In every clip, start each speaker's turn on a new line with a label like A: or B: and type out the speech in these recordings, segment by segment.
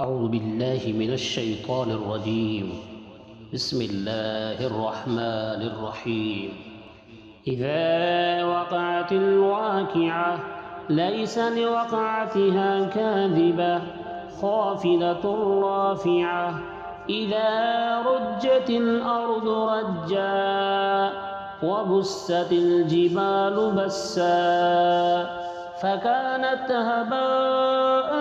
A: أعوذ بالله من الشيطان الرجيم. بسم الله الرحمن الرحيم. إذا وقعت الواقعة ليس لوقعتها كاذبة خافضة رافعة. إذا رجت الأرض رجا وبست الجبال بسا فكانت هباء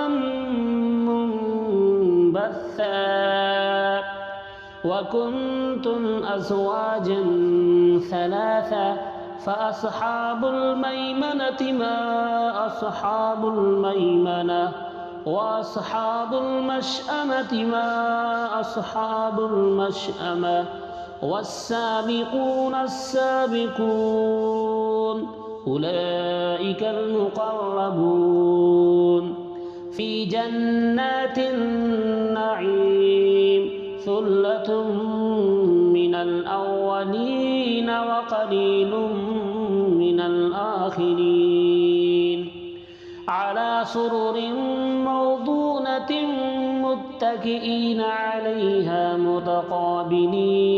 A: منبثا وكنتم أزواجا ثلاثا فأصحاب الميمنة ما أصحاب الميمنة وأصحاب المشأمة ما أصحاب المشأمة والسابقون السابقون أولئك المقربون في جنات النعيم ثلة من الأولين وقليل من الآخرين على سرر موضونة متكئين عليها متقابلين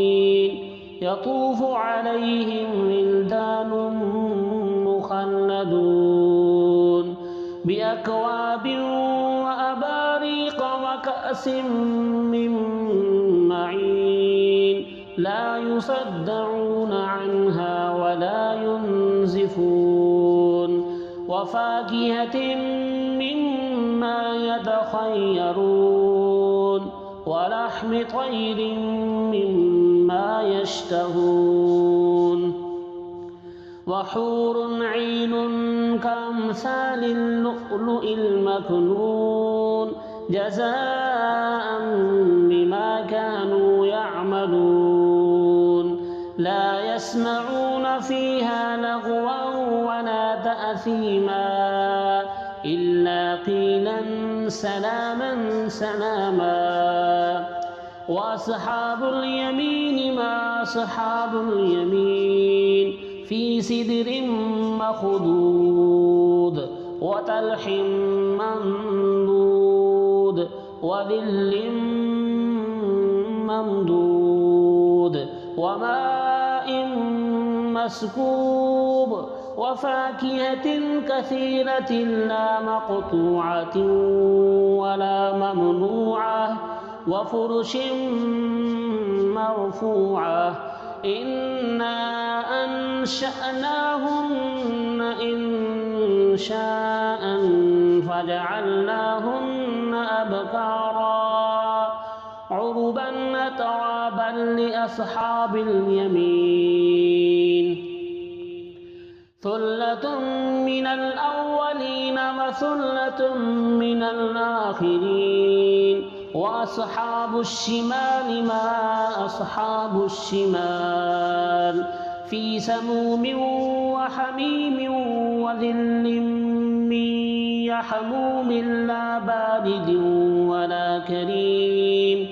A: يطوف عليهم ولدان مخلدون بأكواب وأباريق وكأس من معين لا يصدعون عنها ولا ينزفون وفاكهة مما يتخيرون ولحم طير مما يشتهون وحور عين كأمثال اللؤلؤ المكنون جزاء بما كانوا يعملون لا يسمعون فيها لغوا ولا تأثيما إلا قيلا سلاما سلاما وأصحاب اليمين ما أصحاب اليمين في سدر مخضود وطلح منضود وظل ممدود وماء مسكوب وفاكهة كثيرة لا مقطوعة ولا ممنوعة وفرش مرفوعة إنا أنشأناهن إنشاء فجعلناهن أبكارا عربا أترابا لأصحاب اليمين ثلة من الأولين وثلة من الآخرين وأصحاب الشمال ما أصحاب الشمال في سموم وحميم وظل من يحموم لا بارد ولا كريم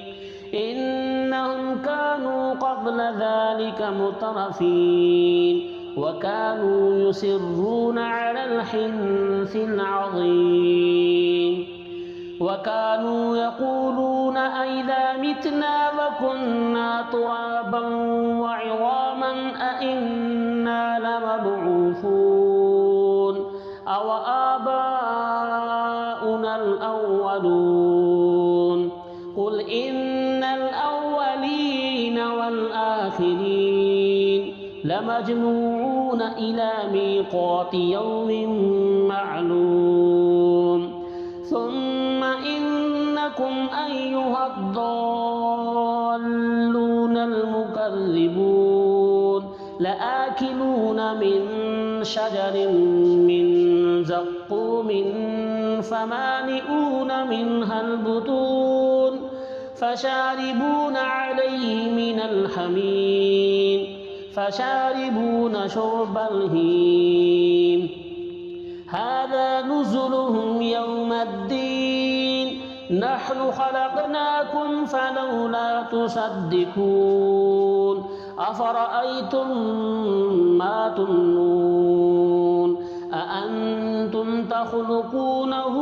A: إنهم كانوا قبل ذلك مترفين وكانوا يصرون على الحنث العظيم وكانوا يقولون أئذا متنا وكنا ترابا وعظاما أئنا لمبعوثون أو آباؤنا الأولون قل إن الأولين والآخرين لمجموعون إلى ميقات يوم معلوم ثم إنكم أيها الضالون المكذبون لآكلون من شجر من زقوم فمالئون منها البطون فشاربون عليه من الحميم فشاربون شرب الهيم هذا نزلهم يوم الدين نحن خلقناكم فلولا تصدقون أفرأيتم ما تمنون أأنتم تخلقونه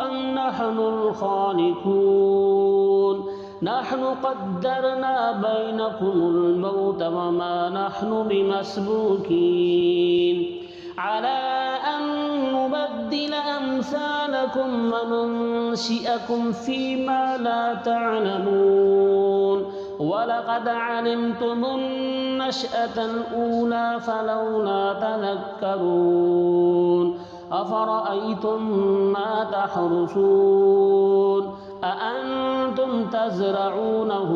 A: أم نحن نحن الخالقون نحن قدرنا بينكم الموت وما نحن بمسبوقين على أن نبدل أمثالكم وننشئكم فيما لا تعلمون ولقد علمتم النشأة الأولى فلولا تذكرون أفرأيتم ما تحرثون أأنتم تزرعونه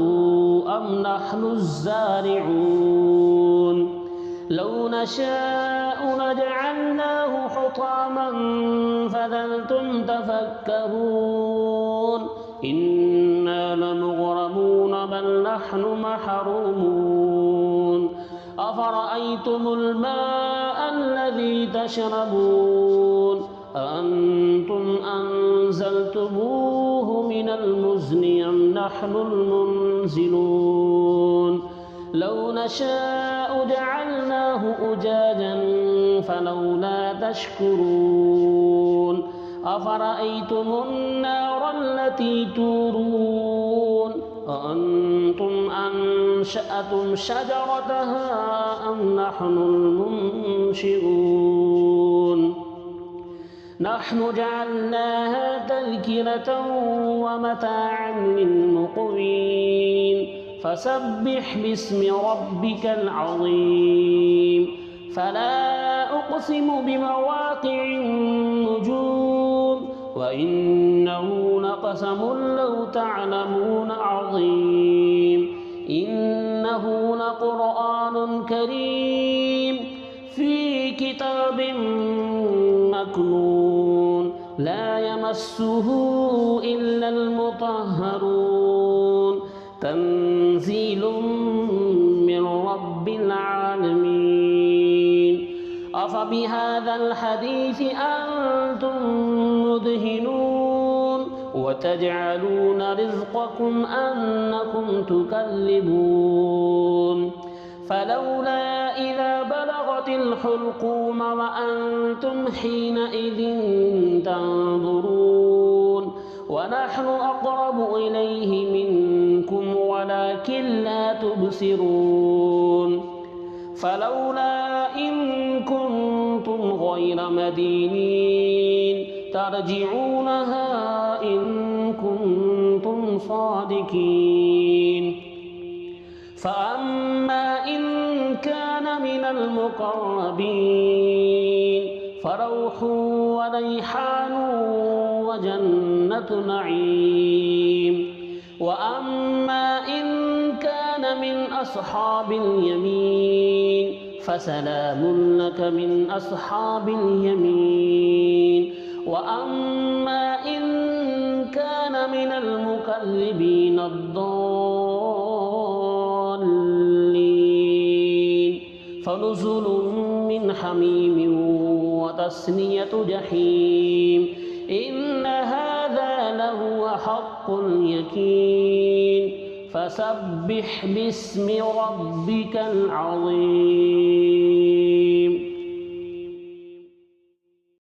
A: أم نحن الزارعون لو نشاء لجعلناه حطاما فظلتم تفكرون إنا لمغرمون بل نحن محرومون أفرأيتم الماء الذي تشربون أأنتم أنزلتموه من المزن أم نحن المنزلون لو نشاء جعلناه أجاجا فلولا تشكرون أفرأيتم النار التي تورون أأنتم أنشأتم شجرتها أم نحن المنشئون نحن جعلناها تذكرة ومتاعا للمقوين فسبح باسم ربك العظيم فلا أقسم بمواقع النجوم وإنه لقسم لو تعلمون عظيم إنه لقرآن كريم في كتاب مكنون لا يمسه إلا المطهرون تنزيل من رب العالمين أفبهذا الحديث أنتم مدهنون وتجعلون رزقكم أنكم تكذبون فلولا إذا بلغت الحلقوم وأنتم حينئذ تنظرون ونحن أقرب إليه منكم ولكن لا تبصرون فلولا إن كنتم غير مدينين ترجعونها إن كنتم صادقين فأما إن كان من المقربين فروح وريحان وجنة نعيم وأما إن كان من أصحاب اليمين فسلام لك من أصحاب اليمين وأما إن كان من المكذبين الضالين فنزل من حميم وتصلية جحيم إن هذا لهو حق اليقين فسبح باسم ربك العظيم.